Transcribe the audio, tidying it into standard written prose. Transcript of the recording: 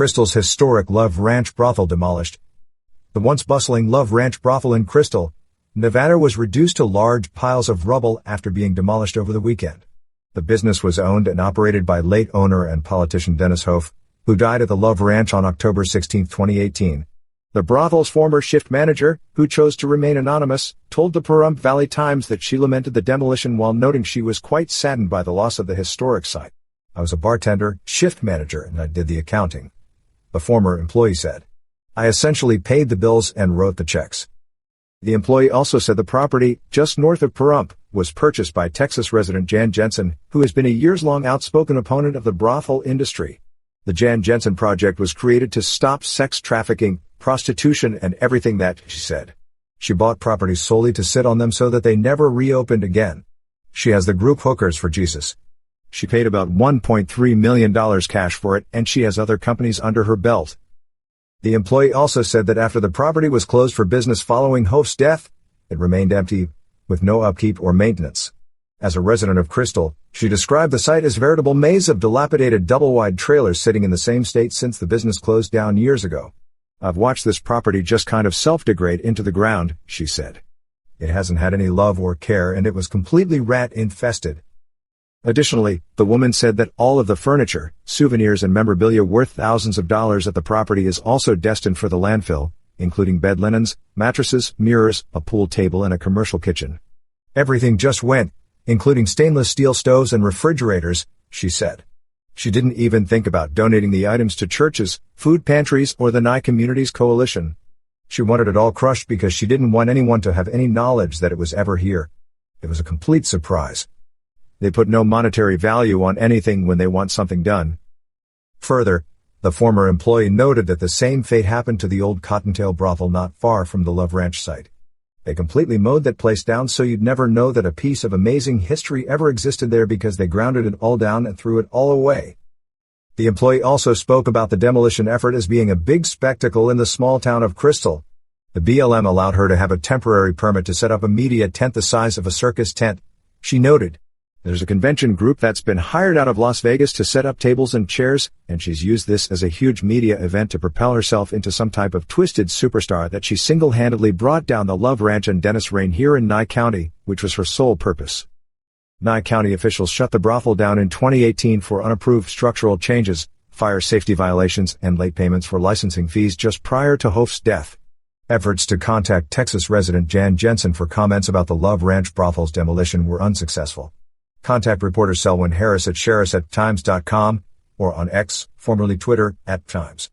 Crystal's historic Love Ranch Brothel demolished. The once bustling Love Ranch Brothel in Crystal, Nevada was reduced to large piles of rubble after being demolished over the weekend. The business was owned and operated by late owner and politician Dennis Hof, who died at the Love Ranch on October 16, 2018. The brothel's former shift manager, who chose to remain anonymous, told the Pahrump Valley Times that she lamented the demolition while noting she was quite saddened by the loss of the historic site. "I was a bartender, shift manager, and I did the accounting," the former employee said. "I essentially paid the bills and wrote the checks." The employee also said the property, just north of Pahrump, was purchased by Texas resident Jan Jensen, who has been a years-long outspoken opponent of the brothel industry. The Jan Jensen project was created to stop sex trafficking, prostitution, and everything that, she said. She bought properties solely to sit on them so that they never reopened again. She has the group Hookers for Jesus. She paid about $1.3 million cash for it, and she has other companies under her belt. The employee also said that after the property was closed for business following Hof's death, it remained empty, with no upkeep or maintenance. As a resident of Crystal, she described the site as a veritable maze of dilapidated double-wide trailers sitting in the same state since the business closed down years ago. "I've watched this property just kind of self-degrade into the ground," she said. "It hasn't had any love or care, and it was completely rat-infested." Additionally, the woman said that all of the furniture, souvenirs and memorabilia worth thousands of dollars at the property is also destined for the landfill, including bed linens, mattresses, mirrors, a pool table and a commercial kitchen. "Everything just went, including stainless steel stoves and refrigerators," she said. She didn't even think about donating the items to churches, food pantries, or the Nye Communities Coalition. She wanted it all crushed because she didn't want anyone to have any knowledge that it was ever here. It was a complete surprise. They put no monetary value on anything when they want something done. Further, the former employee noted that the same fate happened to the old Cottontail brothel not far from the Love Ranch site. They completely mowed that place down so you'd never know that a piece of amazing history ever existed there because they grounded it all down and threw it all away. The employee also spoke about the demolition effort as being a big spectacle in the small town of Crystal. The BLM allowed her to have a temporary permit to set up a media tent the size of a circus tent, she noted. "There's a convention group that's been hired out of Las Vegas to set up tables and chairs, and she's used this as a huge media event to propel herself into some type of twisted superstar that she single-handedly brought down the Love Ranch and Dennis Rain here in Nye County, which was her sole purpose." Nye County officials shut the brothel down in 2018 for unapproved structural changes, fire safety violations, and late payments for licensing fees just prior to Hof's death. Efforts to contact Texas resident Jan Jensen for comments about the Love Ranch brothel's demolition were unsuccessful. Contact reporter Selwyn Harris at sheriff@times.com or on X, formerly Twitter, @Times.